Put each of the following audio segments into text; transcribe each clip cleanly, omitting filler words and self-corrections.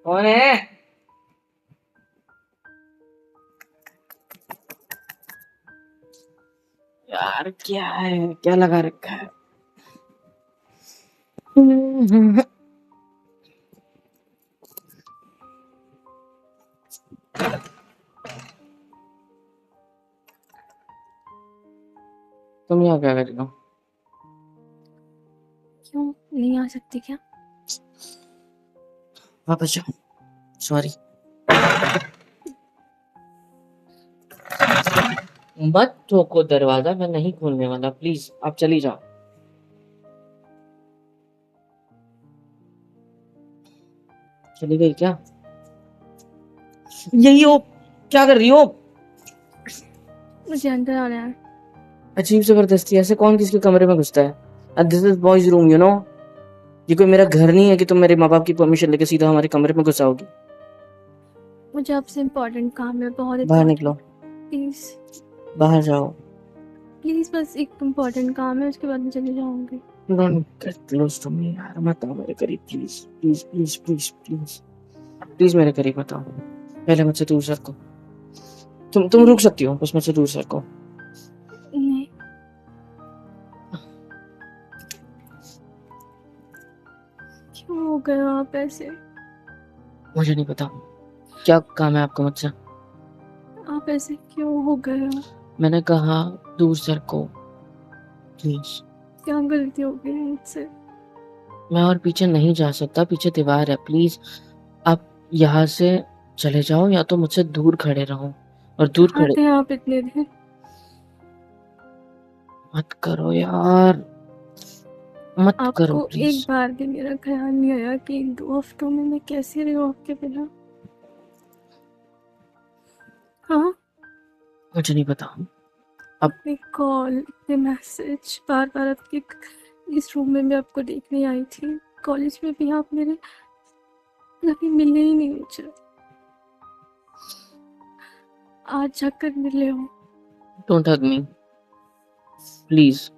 कौन है? यार क्या है, क्या लगा रखा है? तुम यहाँ क्या कर रही हो? क्यों नहीं आ सकती क्या? वापस जाओ। सॉरी। मत ठोको दरवाजा, मैं नहीं खोलने वाला। प्लीज आप चली जाओ। चली गई क्या? यही हो? क्या कर रही हो? मुझे अंदर आना है। अजीब जबरदस्ती, ऐसे कौन किसके कमरे में घुसता है? This is boys room, you know. ये कोई मेरा घर नहीं है कि तुम मेरे माँ बाप की परमिशन लेके सीधा हमारे कमरे में घुसाओगी। मुझे आपसे इम्पोर्टेंट काम है, बहुत बाहर निकलो। इम्पोर्टेंट। प्लीज बाहर जाओ। प्लीज, बस एक इम्पोर्टेंट काम है, उसके बाद मैं चली जाऊंगी। Don't get close to me यार, मत आओ मेरे करीब please please please please please. Please मेरे करीब मत आओ। पहले मुझसे दूर सरको। तुम रुक सकती हो, बस मुझसे दूर सरको। नहीं। क्यों हो गए आप ऐसे? मुझे नहीं पता क्या काम है आपको मुझसे। आप ऐसे क्यों हो गए हो? मैंने कहा दूर सरको प्लीज। क्या गलती हो गई मुझसे? मैं और पीछे नहीं जा सकता, पीछे दीवार है। प्लीज आप यहाँ से चले जाओ, या तो मुझसे दूर खड़े रहो। और दूर कहाँ खड़े थे आप इतने दिन? मत करो यार, मत करो आपको एक प्लीज। बार भी मेरा ख्याल नहीं आया कि 2 हफ्तों में मैं कैसे रही हूँ आपके बिना? हाँ। मुझे नहीं पता। अब इतनी कॉल, इतने मैसेज, बार बार आपके इस रूम में मैं आपको देखने आई थी, कॉलेज में भी आप मेरे कभी मिले ही नहीं मुझे। आज जाकर मिले हो। Don't hug me please.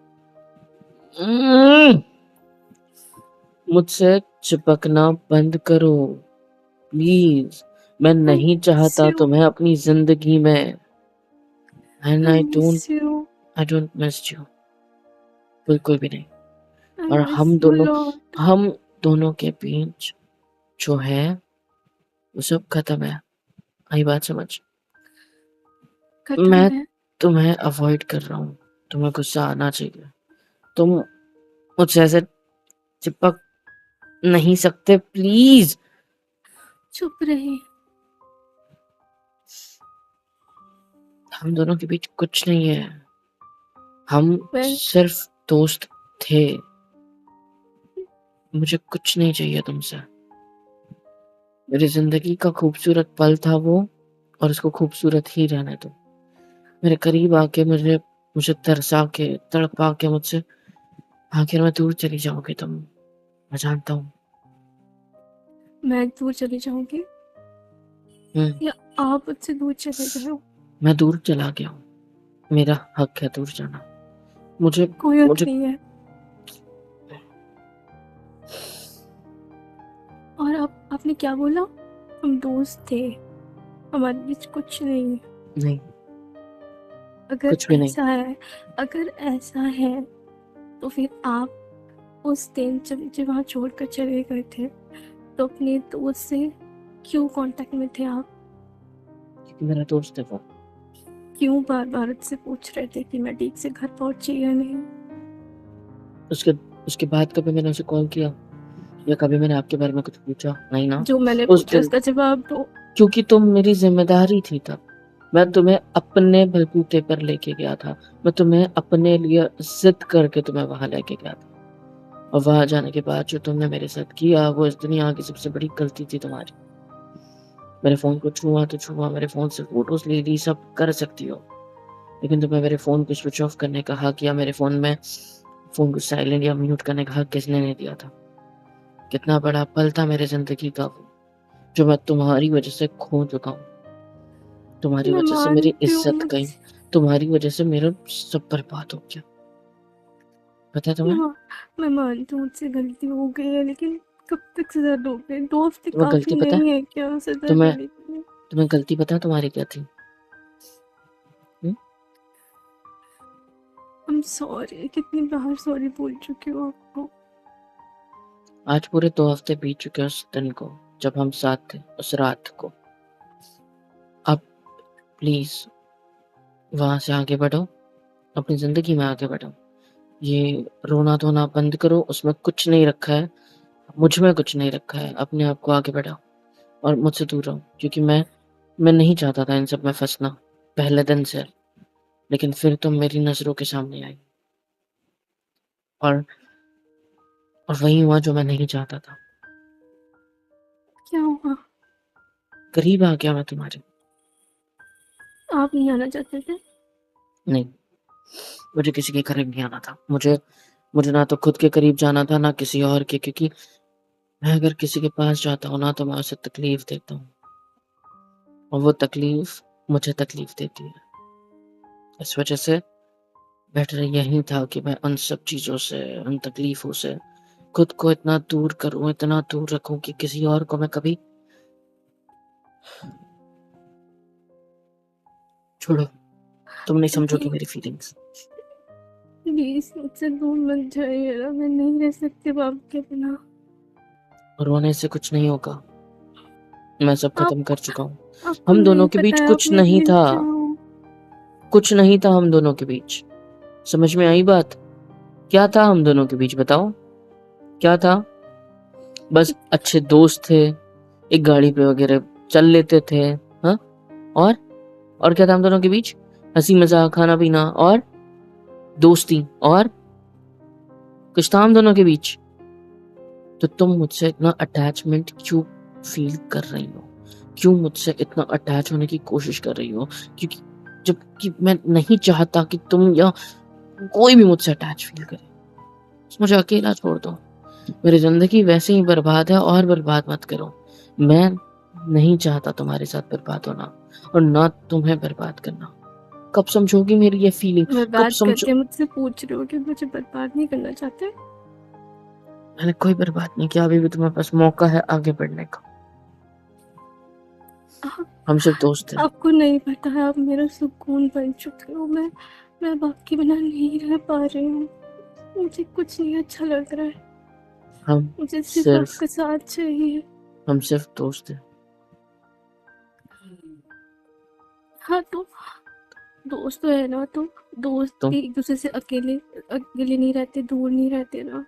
मुझसे चिपकना बंद करो प्लीज। मैं आई नहीं मिस चाहता यू। तुम्हें अपनी जिंदगी में। And I I miss don't you. I don't miss you. बिल्कुल भी नहीं। आई और मिस यू लॉट। हम दोनों के बीच जो है वो सब खत्म है। आई बात समझ? खत्म मैं है। तुम्हें अवॉइड कर रहा हूँ। तुम्हें गुस्सा आना चाहिए। तुम मुझसे ऐसे चिपक नहीं सकते प्लीज। चुप रही। हम दोनों के बीच कुछ नहीं है। हम मैं सिर्फ दोस्त थे। मुझे कुछ नहीं चाहिए तुमसे। मेरी जिंदगी का खूबसूरत पल था वो, और उसको खूबसूरत ही रहने दो। मेरे करीब आके मुझे मुझे तरसा के तड़पा के मुझसे आखिर में दूर चली जाओगे तुम। मैं जानता हूँ। मैं दूर चली जाऊंगी या आप मुझसे दूर चले गए हो? मैं दूर चला गया हूँ। मेरा हक है दूर जाना। मुझे कोई हक मुझे नहीं है। और आपने क्या बोला? हम दोस्त थे, हमारे बीच कुछ नहीं है। नहीं, अगर कुछ भी नहीं। ऐसा है, अगर ऐसा है, तो फिर आप उस दिन जब मुझे वहाँ छोड़कर चले गए थे, तो अपने दोस्त से क्यों कांटेक्ट में थे आप? क्योंकि मेरा दोस्त है वो। क्यों बार बार मुझसे पूछ रहे थे कि मैं ठीक से घर पहुंची या नहीं? उसके उसके बाद कभी मैंने उसे कॉल किया या कभी मैंने आपके बारे में कुछ पूछा? नहीं ना। जो मैंने उस पूछा दिन उसका जवाब दो। क्योंकि तुम मेरी जिम्मेदारी थी तब। मैं तुम्हें अपने बलबूते पर लेके गया था। मैं तुम्हें अपने लिए जिद करके तुम्हें वहां लेके गया था। और वहां जाने के बाद जो तुमने मेरे साथ किया वो इस दुनिया की सबसे बड़ी गलती थी तुम्हारी। मेरे फोन को छुआ तो छुआ, मेरे फोन से फोटोज ले ली, सब कर सकती हो। लेकिन तुम्हें मेरे फोन को स्विच ऑफ करने का हक या मेरे फोन को साइलेंट या म्यूट करने का हक किसने नहीं दिया था? कितना बड़ा पल था मेरे जिंदगी का वो, जो मैं तुम्हारी वजह से खो चुका हूँ। तुम्हारी मैं वजह से मेरी मानती हूँ इज्जत गई। तुम्हारी वजह से मेरा सब बर्बाद हो गया। पता है तुम्हें? मैं मानती हूँ मुझसे गलती हो गई है, लेकिन कब तक सजा दोगे? 2 हफ्ते तुम्हें काफ़ी गलती पता है? नहीं है क्या सजा तुम्हें देने के लिए? तुम्हें गलती पता है तुम्हारी क्या थी? हुँ? आई एम सॉरी, कितनी बार सॉरी बोल चुकी हूँ आपको। आज पूरे 2 हफ्ते बीत चुके हैं उस दिन को, जब हम साथ थे, उस रात को। अब प्लीज़ वहाँ से आगे बढ़ो, अपनी ज़िंदगी में आगे बढ़ो। ये रोना-धोना बंद करो, उसमें कुछ नहीं रखा है, मुझ में कुछ नहीं रखा है। अपने आप को आगे बढ़ाओ और मुझसे दूर रहो, क्योंकि मैं नहीं चाहता था इन सब में फँसना, पहले दिन से। लेकिन फिर तुम मेरी नज़रों के सामने आई और वही हुआ जो मैं नहीं चाहता था। क्या हुआ? करीब आ गया मैं तुम्हारे। आप नहीं आना चाहते थे? नहीं, मुझे किसी के करीब नहीं आना था। मुझे ना तो खुद के करीब जाना था, ना किसी और के, क्योंकि मैं अगर किसी के पास जाता हूँ ना, तो मैं उसे तकलीफ़ देता हूँ और वो तकलीफ़ मुझे तकलीफ़ देती है। इस वज़ह से बेटर यही था कि मैं उन सब चीज़ों से, उन तकलीफ़ों से खुद को इतना दूर करूँ, इतना दूर रखूँ कि किसी और को मैं कभी छोड़ो, तुम नहीं समझोगी नहीं, मेरी फीलिंग्स। प्लीज़ मुझसे दूर मत जाइए ना, मैं नहीं रह सकती अब आपके बिना। रोने से कुछ नहीं होगा, मैं सब आप ख़त्म कर चुका हूँ। आपको हम नहीं दोनों के पता बीच है आप कुछ मेरे नहीं लिए था, क्या हो। कुछ नहीं था हम दोनों के बीच। समझ में आई बात? क्या था हम दोनों के बीच बताओ? क्या था? बस अच्छे दोस्त थे, एक गाड़ी पे वग़ैरह चल लेते थे, हाँ? और? और क्या था हम दोनों के बीच? हँसी-मज़ाक, खाना-पीना और दोस्ती और कुछ था हम दोनों के बीच? तो तुम मुझसे इतना अटैचमेंट क्यों फ़ील कर रही हो? क्यों मुझसे इतना अटैच होने की कोशिश कर रही हो? क्योंकि जबकि मैं नहीं चाहता कि तुम या कोई भी मुझसे अटैच फ़ील करे। बस मुझे अकेला छोड़ दो। मेरी ज़िंदगी वैसे ही बर्बाद है और बर्बाद मत करो। मैं नहीं चाहता तुम्हारे साथ बर्बाद होना और ना तुम्हें बर्बाद करना। कब समझोगी मेरी ये फ़ीलिंग? कब बर्बाद समझो करके मुझसे पूछ रहे हो कि मुझे बर्बाद नहीं करना चाहते? मैंने कोई बर्बाद नहीं किया, अभी भी तुम्हारे पास मौका है आगे बढ़ने का। आप हम सिर्फ़ दोस्त थे। आपको नहीं पता है, आप मेरा सुकून बन चुके हो। मैं अब आपके बिना नहीं रह पा रही हूँ। मुझे कुछ नहीं अच्छा लग रहा है। हम मुझे सिर्फ़ सिर्फ़ आपका साथ चाहिए। हम सिर्फ़ दोस्त थे। हाँ, तो दोस्त तो है ना, तो दोस्त तुम एक-दूसरे से अकेले अकेले नहीं रहते, दूर नहीं रहते ना।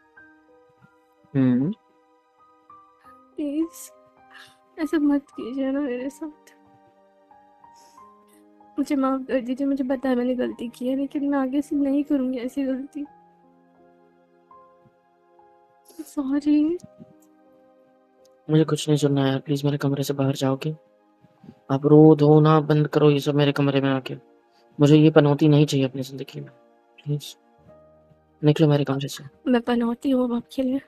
हुँ। प्लीज़ ऐसा मत कीजिए ना मेरे साथ। मुझे माफ़ कर दीजिए, मुझे पता है मैंने गलती की है, लेकिन मैं आगे से नहीं करूँगी ऐसी गलती। सॉरी। मुझे कुछ नहीं सुनना है यार, प्लीज़ मेरे कमरे से बाहर जाओगे? आप रो-धोना बंद करो ये सब मेरे कमरे में आके। मुझे ये पनौती नहीं चाहिए अपनी ज़िंदगी में। प्लीज़ निकलो मेरे कमरे से। मैं पनौती हूँ अब आपके लिए।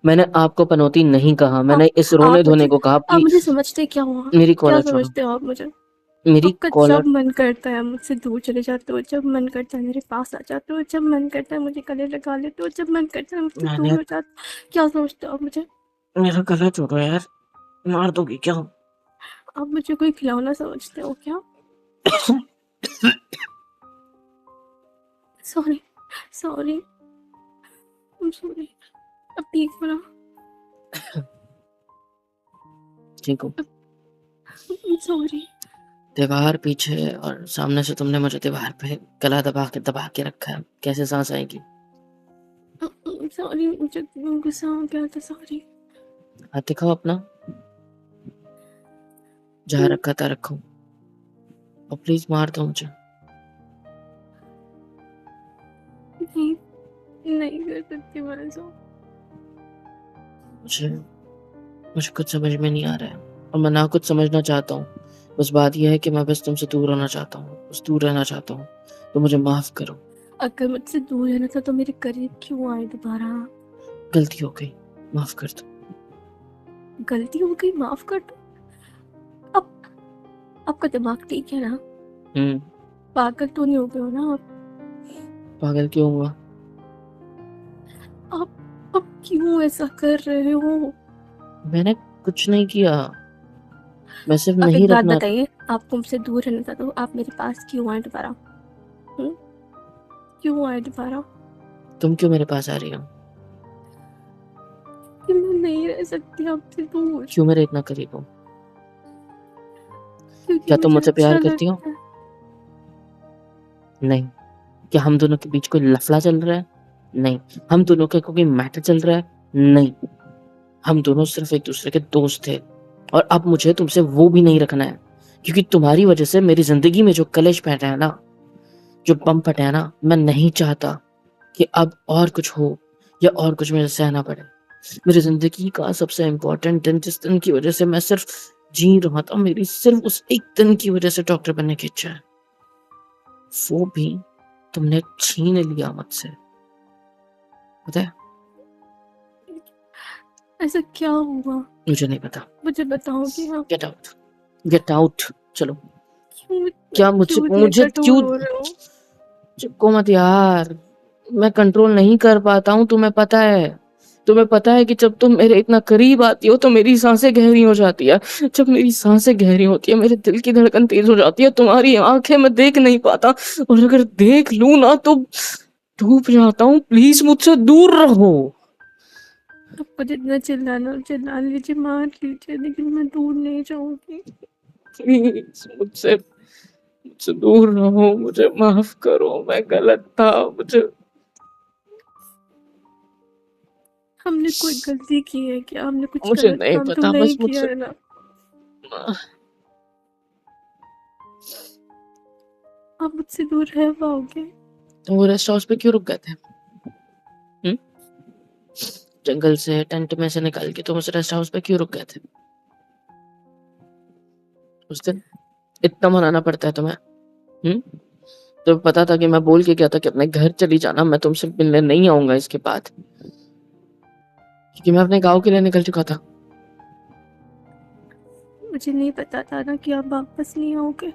मैंने आपको पनौती नहीं कहा, मैंने इस आप रोने-धोने मुझे को कहा आप कि मुझे समझते क्या हो आप? मेरी क्या कॉलर छोड़ो। समझते हो आप मुझे? मेरी आपका कॉलर जब मन करता है मुझसे दूर चले जाते हो, जब मन करता है मेरे पास आ जाते हो, जब मन करता है मुझे गले लगा लेते हो, जब मन करता है मुझसे दूर मैंने हो जाते हो। क्या समझते हो आप मुझे? मेरा गला छोड़ो यार, मार दोगी क्या? आप मुझे कोई खिलौना समझते हो क्या? Sorry, sorry, I am sorry. अब ठीक हो ना? ठीक हूँ। I am sorry. दीवार पीछे और सामने से तुमने मुझे दीवार पे गला दबा के रखा है। कैसे सांस आएगी? आई एम सॉरी, मुझे गुस्सा आ गया था, सॉरी। हाथ दिखाओ अपना, जहाँ रखा था रखो और प्लीज़ मार दो मुझे। नहीं, नहीं कर सकती मैं ऐसा। मुझे मुझे कुछ समझ में नहीं आ रहा है और मैं ना कुछ समझना चाहता हूँ। बस बात ये है कि मैं बस तुमसे दूर होना चाहता हूँ, बस दूर रहना चाहता हूँ। तो मुझे माफ़ करो, अगर मुझसे दूर रहना था तो मेरे करीब क्यों आए दोबारा? गलती हो गई, माफ़ कर दो। गलती हो गई, माफ कर दो। अब आपका दिमाग ठीक है ना? हुँ, पागल तो नहीं हो गए हो ना आप? पागल क्यों हुआ? आप क्यों ऐसा कर रहे हो? मैंने कुछ नहीं किया, मैं सिर्फ आप नहीं एक बात रखना। बताइए, आपको मुझसे दूर रहना था तो आप मेरे पास क्यों आए दोबारा? क्यों आए दोबारा? तुम क्यों मेरे पास आ रही हो? कि मैं नहीं रह सकती आपसे दूर, क्यों मेरे इतना करीब हो? क्योंकि क्या तुम मुझे मुझसे अच्छा प्यार करती हो? लगता है। नहीं। क्या हम दोनों के बीच कोई लफड़ा चल रहा है? नहीं। हम दोनों का कोई मैटर चल रहा है? नहीं। हम दोनों सिर्फ एक दूसरे के दोस्त थे, और अब मुझे तुमसे वो भी नहीं रखना है, क्योंकि तुम्हारी वजह से मेरी जिंदगी में जो कलेश फटा है ना, जो बम फटा है ना, मैं नहीं चाहता कि अब और कुछ हो या और कुछ मुझे सहना पड़े। मेरी जिंदगी का सबसे इम्पोर्टेंट दिन, जिस दिन की वजह से मैं सिर्फ जी रहा था, मेरी सिर्फ उस एक दिन की वजह से डॉक्टर बनने की इच्छा है, वो भी तुमने छीन लिया मुझसे। पता है? ऐसा क्या हुआ? मुझे नहीं पता। मुझे बताओगे आप? गेट आउट, गेट आउट, चलो। क्यों क्या मुझसे इतने मुझे कठोर क्यों? हो रहे हो? चिपको मत यार, मैं कंट्रोल नहीं कर पाता हूँ, तुम्हें पता है। तुम्हें पता है कि जब तुम मेरे इतना करीब आती हो तो मेरी सांसें गहरी हो जाती है। जब मेरी सांसें गहरी होती है, मेरे दिल की धड़कन तेज हो जाती है, तुम्हारी आंखें मैं देख नहीं पाता, और अगर देख लूं ना तो डूब जाता हूँ। प्लीज मुझसे दूर रहो। आपको जितना चिल्लाना चिल्ला लीजिए, मार लीजिए, लेकिन मैं दूर नहीं जाऊंगी। प्लीज मुझसे मुझसे दूर रहो, मुझे माफ करो, मैं गलत था। मुझे हमने कोई गलती की है क्या? हमने कुछ मुझे गलत नहीं काम तो पता, नहीं बस किया मुझसे है ना? आप मुझसे दूर रह पाओगे? तुम वो रेस्ट हाउस पे क्यों रुक गए थे? हम्म? जंगल से, टेंट में से निकाल के तुम उस रेस्ट हाउस पे क्यों रुक गए थे उस दिन? इतना मनाना पड़ता है तुम्हें? तो पता था कि मैं बोल के गया था कि अपने घर चली जाना, मैं तुमसे मिलने नहीं आऊंगा इसके बाद, क्योंकि मैं अपने गांव के लिए निकल चुका था। मुझे नहीं पता था ना कि आप वापस नहीं आओगे।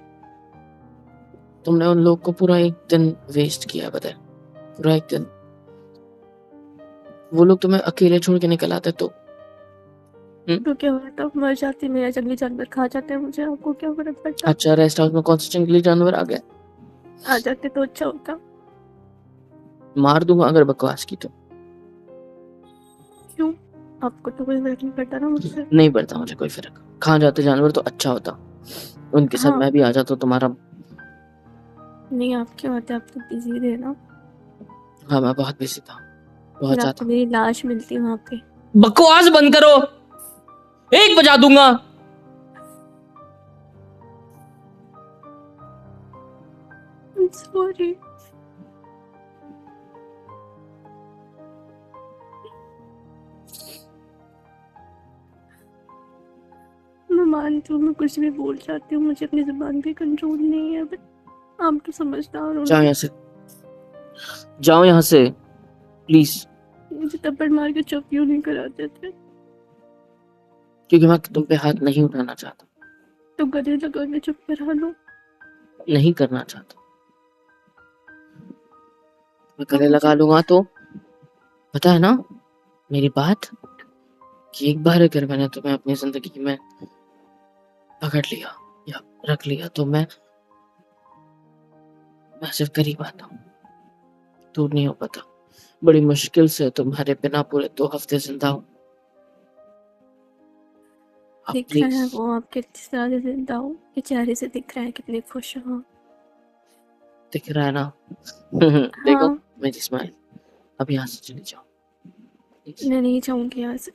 तुमने उन लोग को पूरा एक दिन वेस्ट किया है, बताए? पूरा एक दिन। वो लोग तुम्हें अकेले छोड़ के निकल आते तो तो क्या होता, मर जाती, मेरा जंगली जानवर खा जाते हैं मुझे, आपको क्या फर्क पड़ता? अच्छा, रेस्ट हाउस में कौन सा जंगली जानवर आ गया? आ जाते तो अच्छा होता। मार दूंगा अगर बकवास की तो। क्यों? आपको तो कोई फर्क नहीं पड़ता ना मुझसे। नहीं पड़ता मुझे कोई फर्क, खा जाते जानवर तो अच्छा होता, उनके साथ हाँ, मैं भी आ जाता तुम्हारा। नहीं आप क्यों आते? आप तो बिजी थे ना। हाँ, मैं बहुत बिजी था, बहुत फिर आपको ज्यादा। मेरी लाश मिलती वहां पे। बकवास बंद करो, एक बजा दूंगा। सॉरी। मैं मानती हूँ मैं कुछ भी बोल जाती हूँ, मुझे अपनी जुबान पे कंट्रोल नहीं है, बट आप तो समझदार हो जाओ ना। यहाँ से, जाओ यहाँ से, प्लीज। मुझे थप्पड़ मार के चुप क्यों नहीं कराते थे? क्योंकि मैं तुम पे हाथ नहीं उठाना चाहता, तो गले लगा के चुप करा लो। नहीं करना चाहता। मैं गले आप मुझे लगा लूंगा तो, पता है ना मेरी बात, कि एक बार अगर मैंने तुम्हें अपनी जिंदगी में पकड़ लिया या रख लिया तो मैं सिर्फ करीब आता हूँ, दूर नहीं हो पाता। बड़ी मुश्किल से तुम्हारे बिना पूरे 2 हफ्ते जिंदा हूँ। अब दिख रहा प्लीज। है वो आपके किस तरह से जिंदा हो, के चेहरे से दिख रहा है कितने खुश हो। दिख रहा है ना? देखो हाँ। मेरी स्माइल। अब यहाँ से चली जाओ प्लीज। मैं नहीं चाहूंगी यहाँ से।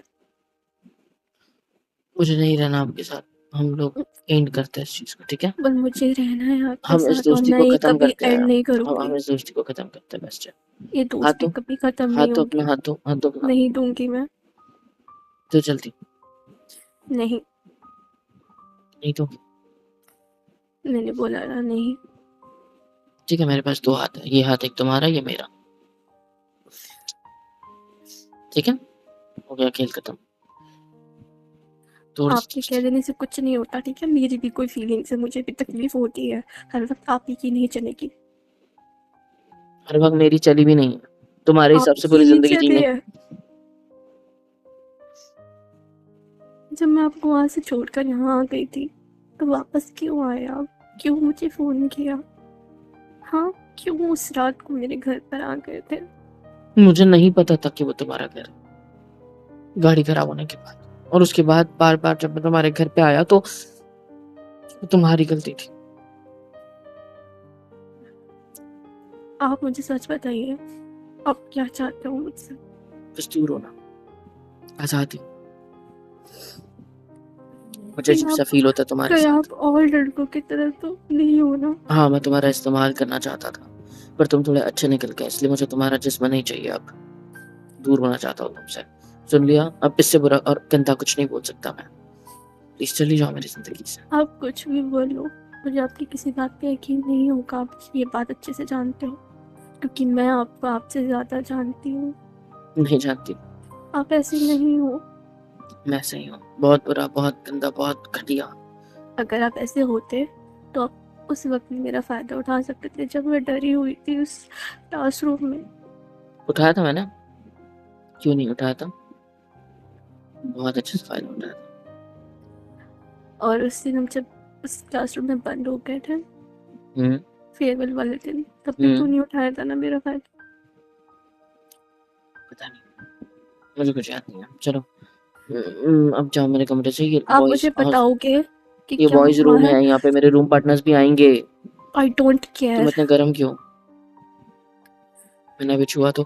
मुझे नहीं रहना आपके साथ, हम लोग एंड करते हैं इस चीज को, ठीक है? बस मुझे रहना है आपके हम इस साथ, और दोस्ती मैं को ये खत्म कभी करते हैं। एंड नहीं हम करूंगी। इस दोस्ती को खत्म करते हैं, बेस्ट है। ये दोस्ती हाथों, कभी खत्म नहीं हाथों अपना, होगी। हाथों हाथों अपना, नहीं दूंगी मैं। तो जल्दी। नहीं, नहीं तो मैंने बोला ना नहीं। ठीक है, मेरे पास 2 हाथ है, ये हाथ एक तुम्हारा, ये मेरा, ठीक है? हो गया खेल खत्म, तोड़ दी आपके कह दोस्ती। देने से कुछ नहीं होता, ठीक है? मेरी भी कोई फीलिंग्स है, मुझे भी तकलीफ होती है। हर वक्त आप ही की नहीं चलेगी। हर वक्त मेरी चली भी नहीं है, तुम्हारे हिसाब से आपकी पूरी ही जिंदगी चले जीने। है। जब मैं आपको वहाँ से छोड़कर यहाँ आ गई थी, तो वापस क्यों आए आप? क्यों मुझे फ़ोन किया? हाँ, क्यों उस रात को मेरे घर पर आ गए थे? मुझे नहीं पता था कि वो तुम्हारा घर है, गाड़ी खराब होने के बाद। और उसके बाद बार-बार जब मैं तुम्हारे घर पे आया तो तुम्हारी गलती थी। आप मुझे सच बताइए, आप क्या चाहते हो मुझसे? बस दूर होना, आज़ादी। मुझे लेकिन अजीब-सा आप फ़ील होता है तुम्हारे कहीं साथ। आप और लड़कों की तरह तो नहीं हो ना? हाँ, मैं तुम्हारा इस्तेमाल करना चाहता था, पर तुम थोड़े अच्छे निकल गए, इसलिए मुझे तुम्हारा जिस्म नहीं चाहिए अब। दूर होना चाहता हूँ तुमसे। सुन लिया? अब इससे बुरा और गंदा कुछ नहीं बोल सकता मैं। प्लीज़ चली जाओ मेरी ज़िंदगी से। आप कुछ भी बोलो, मुझे आपकी किसी बात पे यकीन नहीं होगा, आप ये बात अच्छे से जानते हो, क्योंकि मैं आपको आपसे ज़्यादा जानती हूँ। नहीं जानती, आप ऐसे नहीं हो। मैं सही हूँ। बहुत बुरा, बहुत गंदा, बहुत घटिया। अगर आप ऐसे होते, तो आप उस वक़्त मेरा फ़ायदा उठा सकते थे, जब मैं डरी हुई थी उस क्लासरूम में। उठाया था मैंने? क्यों नहीं उठाया था? बहुत अच्छे से फ़ायदा उठाया था। और उस दिन हम जब उस क्लासरूम में बंद हो गए थे, हुँ, फेयरवेल वाले दिन, तब भी तो हुँ, नहीं उठाया था ना मेरा फ़ायदा। पता नहीं, मुझे कुछ याद नहीं है। चलो अब जाओ मेरे कमरे से। आप मुझे बताओगे कि ये क्या बॉयज़ हुआ रूम है? है, यहाँ पे मेरे रूम पार्टनर्स भी आएँगे। आई डोंट तुम केयर। इतने गरम क्यों? मैंने अभी छुआ तो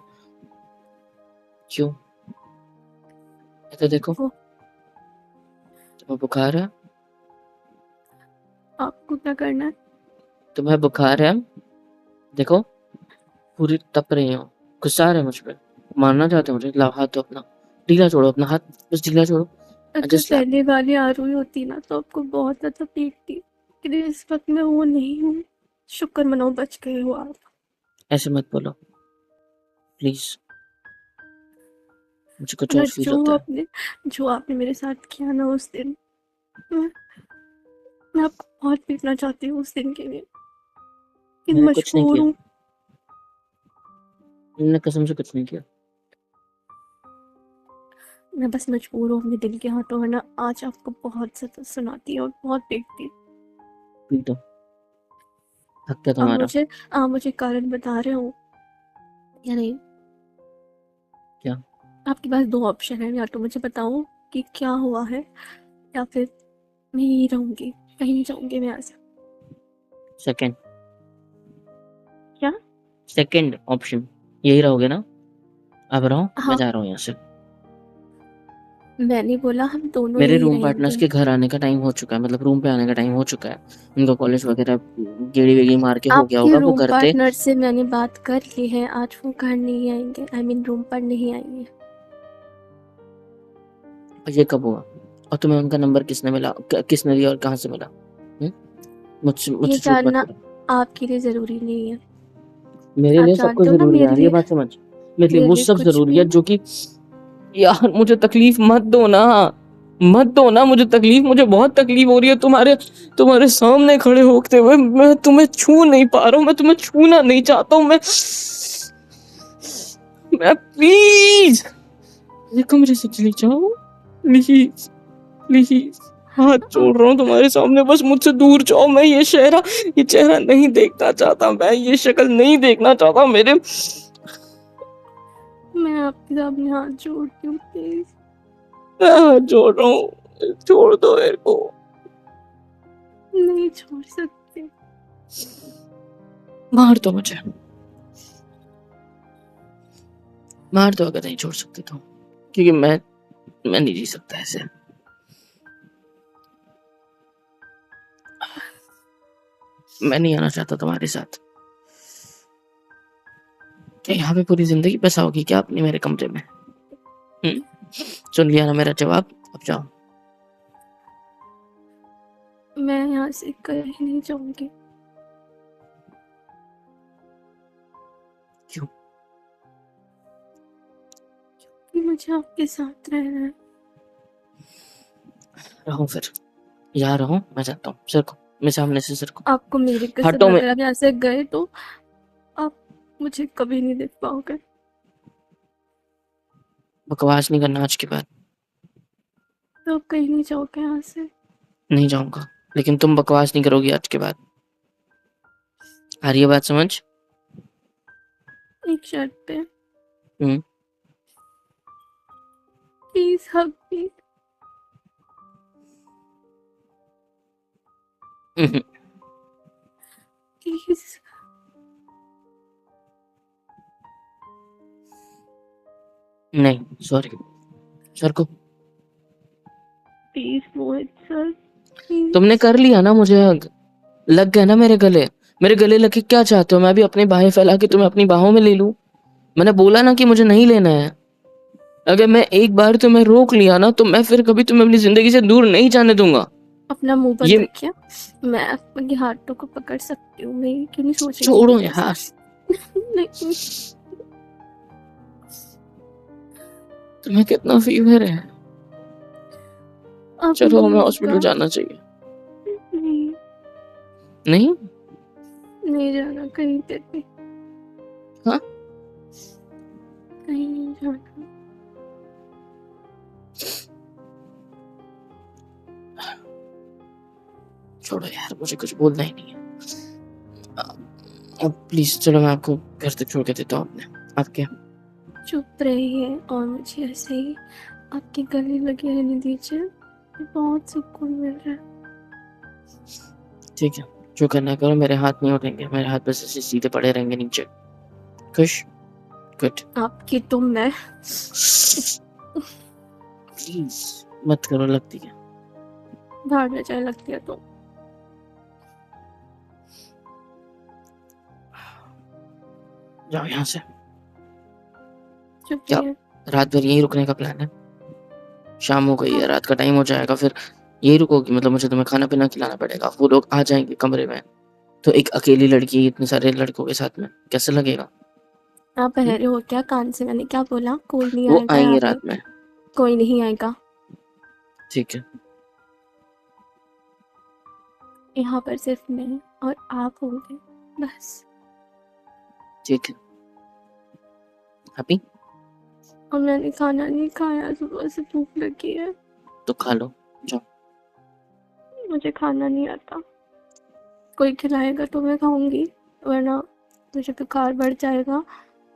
क्यों? इधर देखो, वो तुम्हें बुखार है? आपको क्या करना है? तुम्हें बुखार है? देखो, पूरी तप रही हो। गुस्सा आ रहा है मुझ पे। मारना चाहते हो मुझे? लाओ हाथ दो अपना। ढीला छोड़ो अपना हाथ, बस ढीला छोड़ो। आई अगर जस्ट स्लैप यू। पहले वाली आरोही होती ना, तो आपको बहुत ज़्यादा पीटती, लेकिन इस वक़्त मैं वो नहीं हूँ। शुक्र मनाओ बच गए हो आप। ऐसे मत बोलो, प्लीज़। मुझे कुछ और और फ़ील होता है। जो आपने मेरे साथ किया ना उस दिन, मैं मैं आपको बहुत पीटना चाहती हूँ उस दिन के लिए, लेकिन मैंने कुछ नहीं मजबूर किया। हूँ। मैंने कसम से कुछ नहीं किया। मैं बस मजबूर हूँ अपने दिल के हाथों, वरना आज आपको बहुत ज़्यादा सुनाती और बहुत पीटती। पीटो, हक है तुम्हारा। आप मुझे कारण बता रहे हो या नहीं? क्या? आपके पास 2 ऑप्शन हैं, या तो मुझे बताओ कि क्या हुआ है, या फिर मैं यहीं रहूँगी, कहीं नहीं जाऊँगी मैं यहाँ से। सेकंड, क्या? Second option. यही रहोगे ना? अब रहो, मैं हाँ, जा रहा हूँ यहाँ से। मैंने बोला हम दोनों मेरे यहीं रूम पार्टनर्स रहेंगे। के घर आने का टाइम हो चुका है, मतलब रूम पे आने का टाइम हो चुका है। उनका कॉलेज वगैरह गेड़ी-वेड़ी मार के हो गया आपके होगा, वो रूम घर पे। पार्टनर से मैंने बात कर ली है, आज वो घर नहीं आएँगे, आई मीन रूम पर नहीं आएँगे। ये कब हुआ? और तुम्हें उनका नंबर किसने मिला, किसने दिया और कहाँ से मिला? हम्म? मुझसे ये मुझसे झूठ मत जानना बोलो। आपके लिए ज़रूरी नहीं है। मेरे आप लिए सब कुछ जानते हो ना, जरूरी है यार, ये बात समझ। मेरे लिए वो सब कुछ जरूरी भी। है जो कि, यार मुझे तकलीफ मत दो ना। मत दो ना मुझे तकलीफ, मुझे बहुत तकलीफ हो रही है तुम्हारे तुम्हारे सामने खड़े होते हुए। मैं तुम्हें छू नहीं पा रहा हूँ, मैं तुम्हें छूना नहीं चाहता हूँ। मैं प्लीज ये कमरे से चली जाओ, प्लीज प्लीज। हाथ जोड़ रहा हूँ तुम्हारे सामने, बस मुझसे दूर जाओ। मैं ये चेहरा नहीं देखना चाहता, मैं ये शक्ल नहीं देखना चाहता। मेरे मैं आपके सामने हाथ जोड़ती हूँ, प्लीज़। मैं हाथ जोड़ रहा हूँ, छोड़ दो मेरे को। नहीं छोड़ सकते। मार दो मुझे, मार दो अगर नहीं छोड़ सकते तो, क्योंकि मैं नहीं जी सकता ऐसे। मैं नहीं आना चाहता तुम्हारे साथ। क्या यहाँ पे पूरी जिंदगी बसाओगी क्या अपनी मेरे कमरे में? सुन लिया ना मेरा जवाब, अब जाओ। मैं यहाँ से कहीं नहीं जाऊँगी। क्यों? कि मुझे आपके साथ रहना है। रहो फिर, यहाँ रहो, मैं जाता हूँ। सरको मैं सामने से, सरको आपको मेरी कसम, हटो। मैं अगर आप यहाँ से गए तो आप मुझे कभी नहीं देख पाओगे। बकवास नहीं करना आज के बाद। तो आप कहीं नहीं जाओगे यहाँ से? नहीं जाऊंगा, लेकिन तुम बकवास नहीं करोगी आज के बाद। आ रही है बात समझ? एक शर्त पे, hmm. Please hug me. Hmm, please. नहीं, सॉरी। सर को प्लीज मोहित सर, प्लीज। तुमने कर लिया ना मुझे हग, लग गया ना मेरे गले लग के क्या चाहते हो? मैं भी अपनी बाहें फैला के तुम्हें अपनी बाहों में ले लूं? मैंने बोला ना कि मुझे नहीं लेना है। अगर मैं एक बार तुम्हें रोक लिया ना तो मैं फिर कभी तुम्हें अपनी जिंदगी से दूर नहीं जाने दूंगा। अपना मुंह बंद ये रखिए। मैं आपके हाथों को पकड़ सकती हूँ, मैं क्यों नहीं सोच रही थी छोड़ो कि कैसे। यार। नहीं। तुम्हें कितना फीवर है? अब चलो नहीं हमें हॉस्पिटल होगा। जाना चाहिए। नहीं, नहीं? नहीं जाना कहीं पे भी। हाँ? कहीं नहीं जाना। छोड़ो यार, मुझे कुछ बोलना ही नहीं है। अब प्लीज चलो, मैं आपको घर तक छोड़ के देता हूँ अपने आपके। चुप रहिए और मुझे ऐसे ही आपके गले लगे रहने दीजिए। बहुत सुकून मिल रहा है। ठीक है, जो करना है करो, मेरे हाथ नहीं उठेंगे, मेरे हाथ बस ऐसे सीधे पड़े रहेंगे नीचे। खुश? गुड। आपकी तो मैं। प्लीज मत करो, लगती है। बाहर न जाए लगती है तो। जाओ यहाँ से। चुप क्या रहिए। रात भर यहीं रुकने का प्लान है? शाम हो गई है, रात का टाइम हो जाएगा, फिर यही रुकोगी? मतलब मुझे तुम्हें खाना पीना खिलाना पड़ेगा, वो लोग आ जाएंगे कमरे में, तो एक अकेली लड़की इतने सारे लड़कों के साथ में कैसे लगेगा? आप बहरे हो क्या? कान से मैंने क्या बोला? कोई नहीं वो आएगा आएंगे यहाँ पे। रात में। कोई नहीं आएगा। ठीक है। यहाँ पर सिर्फ मैं और आप होंगे, बस। ठीक है। हैप्पी? और मैंने खाना नहीं खाया, सुबह से भूख लगी है। तो खा लो, जाओ। मुझे खाना नहीं आता। कोई खिलाएगा तो मैं खाऊंगी, वरना मुझे बुखार बढ़ जाएगा।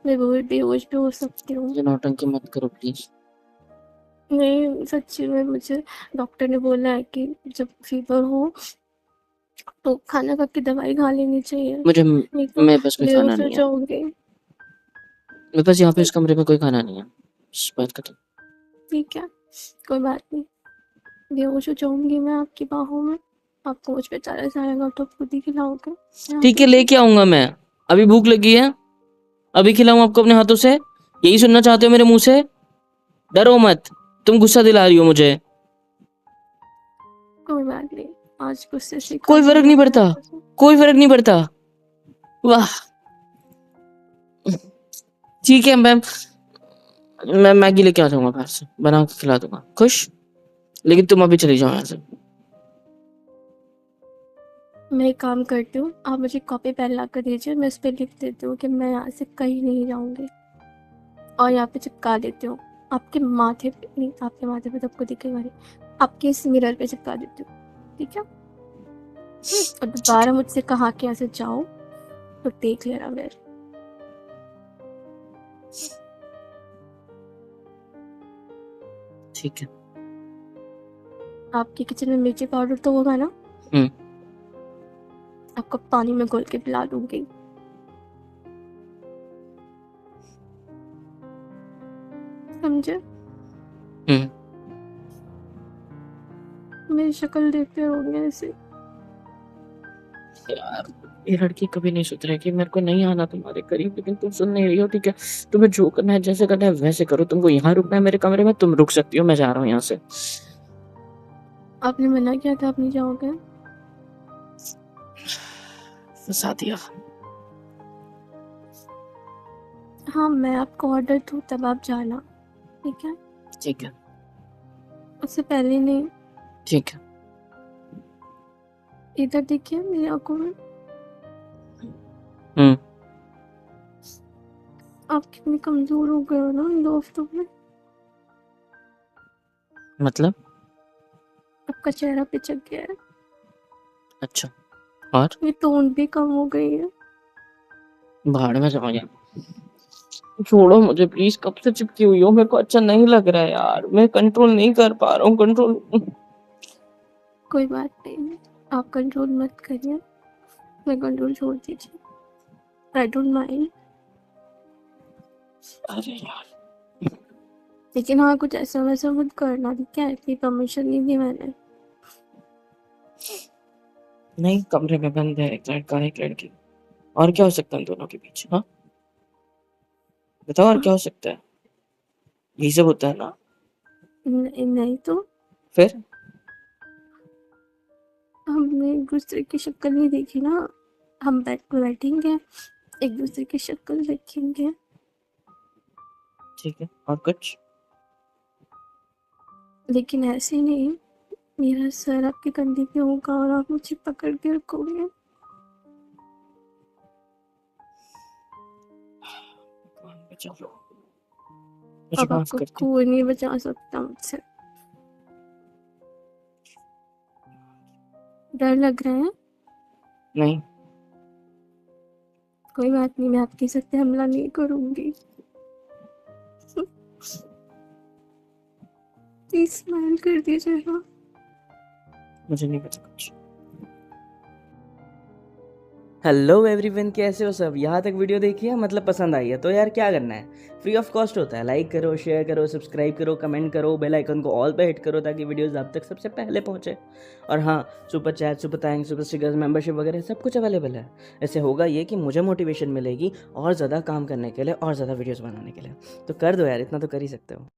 मैं बेहोश भी हो सकती हूँ। मुझे नौटंकी मत करो प्लीज। नहीं, सच्ची में मुझे डॉक्टर ने बोला है कि जब फीवर हो तो खाना खा के दवाई खा लेनी चाहिए, मुझे नहीं तो मेरे पास कोई खाना बेहोश हो नहीं है। जाओगे। मेरे पास यहाँ पे इस कमरे में कोई खाना नहीं है। बात खत्म। ठीक है, कोई बात नहीं। बेहोश हो जाऊंगी मैं आपकी बाहों में। आपको मुझ पे तरस आएगा तो आप खुद ही खिलाओगे। यहाँ ठीक है, दीजिए। लेके आऊंगा मैं। अभी भूख लगी है, अभी खिलाऊं आपको अपने हाथों से? यही सुनना चाहते हो मेरे मुंह से? डरो मत, तुम गुस्सा दिला रही हो मुझे। कोई बात नहीं, आज गुस्से से खा कोई फर्क लूंगी नहीं अपने पड़ता, हाथों से। कोई फर्क नहीं पड़ता। वाह। ठीक है, मैं मैगी लेके आ जाऊंगा, बाहर से बना के खिला दूंगा। खुश? लेकिन तुम अभी चली जाओ यहाँ से। मैं एक काम करती हूँ, आप मुझे कॉपी पेन ला कर दीजिए, मैं उस पर लिख देती हूँ कि मैं यहाँ से कहीं नहीं जाऊँगी। और यहाँ पे चिपका देती हूँ आपके माथे पे, नहीं आपके माथे पे तो आपको दिखेगा नहीं, आपके इस मिरर पे चिपका देती हूँ। ठीक है? और ठीक दोबारा मुझसे कहा कि ऐसे जाओ तो देख लेना फिर। ठीक है। आपके किचन में मिर्ची पाउडर तो होगा ना? हम्म। आपको पानी में घोल के पिला दूंगी। समझे? हम्म। मेरी शक्ल देखते रहोगे ऐसे। यार, ये लड़की कभी नहीं सुधरेगी। मेरे को नहीं आना तुम्हारे करीब, लेकिन तुम सुन नहीं रही हो। ठीक है, तुम्हें जो करना है, जैसे करना है वैसे करो। तुमको यहाँ रुकना है मेरे कमरे में, तुम रुक सकती हो, मैं जा रहा हूँ यहाँ से। आपने मना किया था आप नहीं जाओगे। फंसा दिया। हाँ, मैं आपको ऑर्डर दूँ तब आप जाना। ठीक है? ठीक है। उससे पहले नहीं। ठीक है। इधर देखिए मेरी आंखों में। हम्म। आप कितने कमजोर हो गए हो ना इन 2 हफ्तों में। मतलब? आपका चेहरा पिचक गया है, अच्छा, और? ये टोन भी कम हो गई है। भाड़ में चला गया। छोड़ो मुझे प्लीज़, कब से चिपकी हुई हो, मेरे को अच्छा नहीं लग रहा है यार, मैं कंट्रोल नहीं कर पा रहा हूँ, कंट्रोल। कोई बात नहीं, आप कंट्रोल मत करिए, मैं कंट्रोल छोड़ दीजिए, आई डोंट माइंड। अरे यार, लेकिन हाँ, कुछ ऐसा वैसा मत करना, ठीक है? इतनी परमिशन नहीं दी मैंने। नहीं, कमरे में बंद है, एक लड़का एक लड़की, और क्या हो सकता है उन दोनों के बीच? हाँ, बताओ और क्या हो सकता है? यही सब होता है ना? नहीं, नहीं तो फिर? हमने एक दूसरे की शक्ल नहीं देखी ना, हम बैठेंगे, एक दूसरे की शक्ल देखेंगे। ठीक है, और कुछ? लेकिन ऐसे नहीं, मेरा सर आपके कंधे पे होगा और आप मुझे पकड़ के रखोगे। भगवान बचा लो, मुझे अब माफ आपको कर दो। कोई नहीं बचा सकता मुझसे। डर लग रहा है? नहीं, कोई बात नहीं, मैं आपके सर पे हमला नहीं करूंगी। प्लीज स्माइल कर दीजिएगा। मुझे नहीं पता कुछ। हेलो एवरीवन, कैसे हो सब? यहाँ तक वीडियो देखी है, मतलब पसंद आई है तो यार क्या करना है, फ्री ऑफ कॉस्ट होता है। लाइक करो, शेयर करो, सब्सक्राइब करो, कमेंट करो, बेल आइकन को ऑल पे हिट करो ताकि वीडियोस आप तक सबसे पहले पहुँचे। और हाँ, super chat, super thanks, super stickers, membership वगैरह सब कुछ अवेलेबल है। ऐसे होगा ये कि मुझे मोटिवेशन मिलेगी और ज़्यादा काम करने के लिए और ज़्यादा वीडियोज़ बनाने के लिए। तो कर दो यार, इतना तो कर ही सकते हो।